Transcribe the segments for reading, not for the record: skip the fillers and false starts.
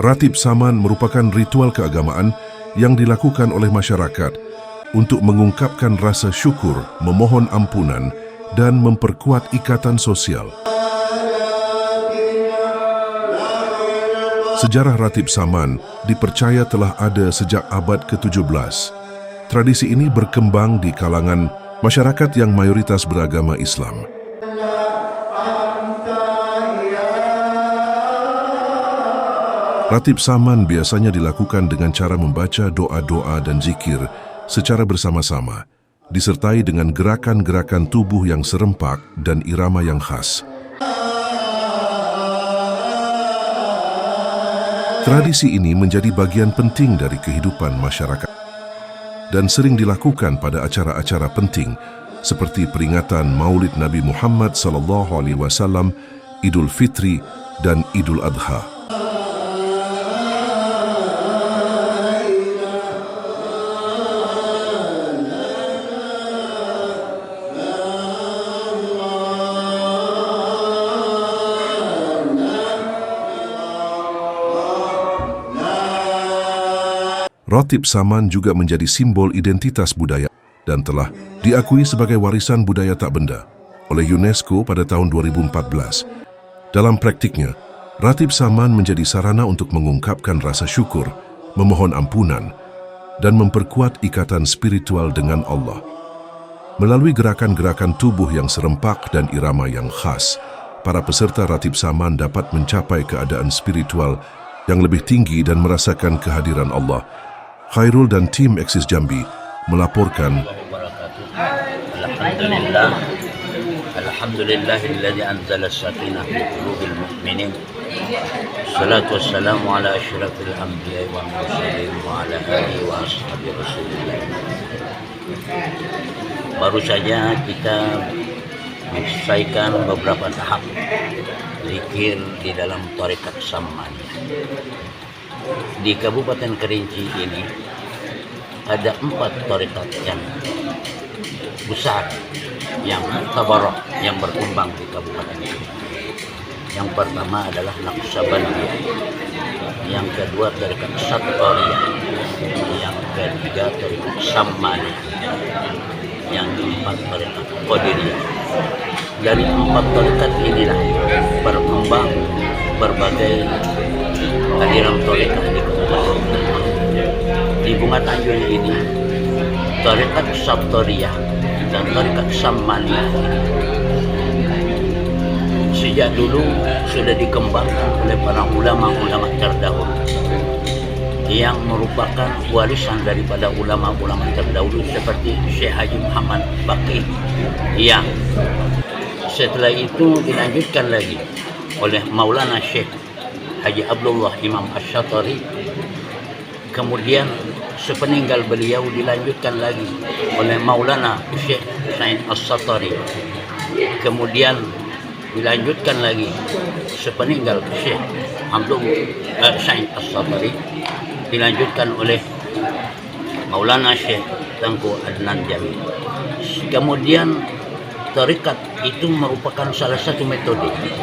Ratib Saman merupakan ritual keagamaan yang dilakukan oleh masyarakat untuk mengungkapkan rasa syukur, memohon ampunan, dan memperkuat ikatan sosial. Sejarah Ratib Saman dipercaya telah ada sejak abad ke-17. Tradisi ini berkembang di kalangan masyarakat yang mayoritas beragama Islam. Ratib Saman biasanya dilakukan dengan cara membaca doa-doa dan zikir secara bersama-sama, disertai dengan gerakan-gerakan tubuh yang serempak dan irama yang khas. Tradisi ini menjadi bagian penting dari kehidupan masyarakat dan sering dilakukan pada acara-acara penting seperti peringatan Maulid Nabi Muhammad SAW, Idul Fitri, dan Idul Adha. Ratib Saman juga menjadi simbol identitas budaya dan telah diakui sebagai warisan budaya tak benda oleh UNESCO pada tahun 2014. Dalam praktiknya, Ratib Saman menjadi sarana untuk mengungkapkan rasa syukur, memohon ampunan, dan memperkuat ikatan spiritual dengan Allah. Melalui gerakan-gerakan tubuh yang serempak dan irama yang khas, para peserta Ratib Saman dapat mencapai keadaan spiritual yang lebih tinggi dan merasakan kehadiran Allah. Khairul dan tim Eksis Jambi melaporkan. Alhamdulillahilladzi anzala as-sakinah fi qulubil mu'minin. Salatu wassalamu ala asyrafil anbiya'i wal mursalin wa ala alihi wa ashabi Rasulillah. Baru saja kita menyelesaikan beberapa tahap zikir di dalam tarekat Samaniyah. Di Kabupaten Kerinci ini ada 4 tarekat yang besar, yang tabarok, yang berkembang di kabupaten ini. Yang pertama adalah Naqsabandiyah, yang kedua tarekat Sattariyah, yang ketiga tarekat Samaniyah, yang keempat tarekat Qadiriyah. Dari 4 tarekat inilah berkembang berbagai aliran tarekat di kabupaten. Di Bunga Tanjung ini, tarekat Sattariyah dan tarekat Samaniyah sejak dulu sudah dikembangkan oleh para ulama-ulama terdahulu yang merupakan warisan daripada ulama-ulama terdahulu seperti Syekh Haji Muhammad Baqi, yang setelah itu dilanjutkan lagi oleh Maulana Syekh Haji Abdullah Imam Asy-Syatari. Kemudian sepeninggal beliau dilanjutkan lagi oleh Maulana Syekh Said As-Satari. Kemudian dilanjutkan lagi sepeninggal Syekh Said As-Satari, dilanjutkan oleh Maulana Syekh Tengku Adnan Jamil. Kemudian tarekat itu merupakan salah satu metode zikir.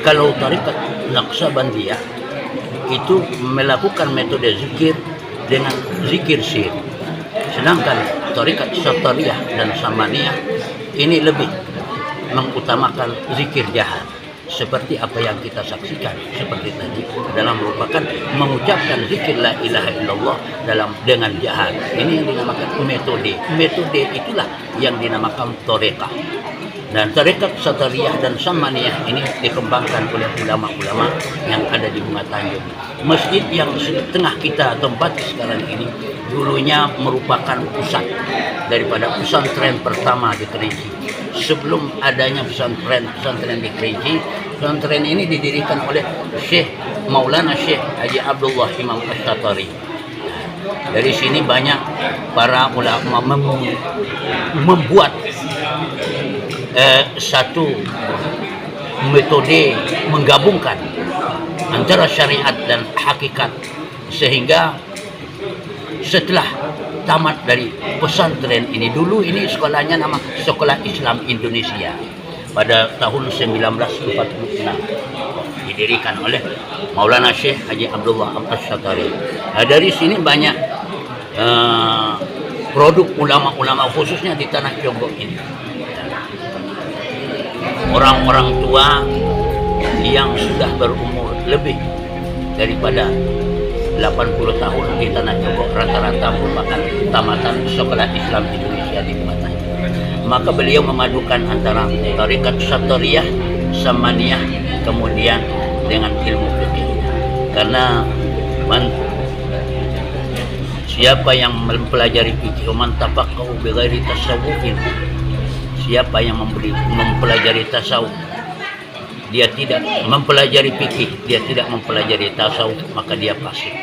Kalau tarekat Naqsabandiyah itu melakukan metode zikir dengan zikir sir. Sedangkan tarekat Sattariyah dan Samaniyah ini lebih mengutamakan zikir jahat. Seperti apa yang kita saksikan seperti tadi, dalam merupakan mengucapkan zikir la ilaha illallah dengan jahat. Ini yang dinamakan metode. Metode itulah yang dinamakan tarekah. Dan tarekat Sattariyah dan Samaniyah ini dikembangkan oleh ulama-ulama yang ada di Bunga Tanjung. Masjid yang tengah kita tempati sekarang ini dulunya merupakan pusat daripada pesantren pertama di Kerinci. Sebelum adanya pesantren di Kerinci, pesantren ini didirikan oleh Syekh Maulana Syekh Haji Abdullah Imam Asy-Syatari. Dari sini banyak para ulama membuat satu metode menggabungkan antara syariat dan hakikat, sehingga setelah tamat dari pesantren ini, dulu ini sekolahnya nama Sekolah Islam Indonesia, pada tahun 1946 didirikan oleh Maulana Syekh Haji Abdullah Ash-Shatari. Nah, dari sini banyak produk ulama-ulama khususnya di tanah Congo ini. Orang-orang tua yang sudah berumur lebih daripada 80 tahun di tanah Congo rata-rata merupakan tamatan sekolah Islam Indonesia di Batam. Maka beliau memadukan antara tarekat Satoriyah, Samaniyah, kemudian dengan ilmu fikih. Karena siapa yang mempelajari fikih, man tafaqahu bighairi tasawwufin, siapa yang mempelajari tasawuf, dia tidak mempelajari fikih, dia tidak mempelajari tasawuf, maka dia fasik.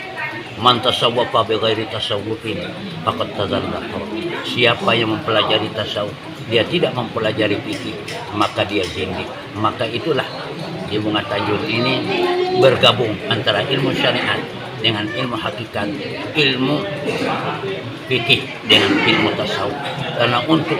Man tasawwafa bighairi tasawwufin faqad tazandaqa. Siapa yang mempelajari tasawuf, dia tidak mempelajari fikih, maka dia zindik. Maka itulah di Bunga Tanjung ini bergabung antara ilmu syariat dengan ilmu hakikat, ilmu fikih dengan ilmu tasawuf. Karena untuk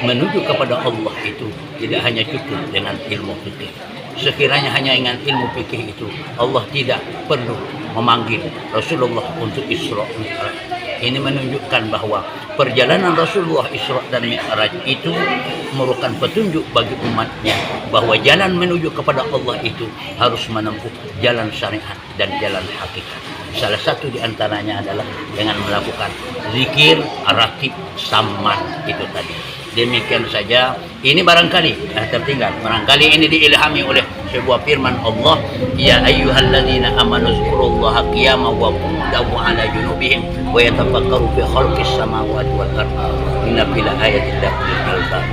menuju kepada Allah itu tidak hanya cukup dengan ilmu fikih. Sekiranya hanya dengan ilmu fikih itu, Allah tidak perlu memanggil Rasulullah untuk Isra Mi'raj. Ini menunjukkan bahwa perjalanan Rasulullah Isra dan Mi'raj itu merupakan petunjuk bagi umatnya bahwa jalan menuju kepada Allah itu harus menempuh jalan syariat dan jalan hakikat. Salah satu di antaranya adalah dengan melakukan zikir, rakib, saman itu tadi. Demikian saja. Ini barangkali tertinggal. Barangkali ini diilhami oleh sebuah firman Allah, ya ayyuhalladzina amanu zkurullaha qiyaman wa qu'udan wa 'ala junubihim wa yatafakkaru fi khalqis samawati wal ardh inna fil ayatin liulil albab.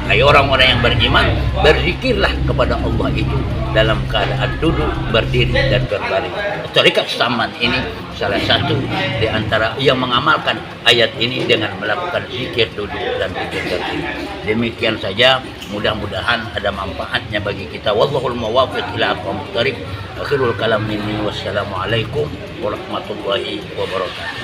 Hai orang-orang yang beriman, berzikirlah kepada Allah itu dalam keadaan duduk, berdiri dan berbaring. Tarekat Saman ini salah satu di antara yang mengamalkan ayat ini dengan melakukan zikir duduk dan zikir berdiri. Demikian saja, mudah-mudahan ada manfaatnya bagi kita. Wallahul muwaffiq ila aqwamit thariq. Akhirul kalam minni wassalamualaikum warahmatullahi wabarakatuh.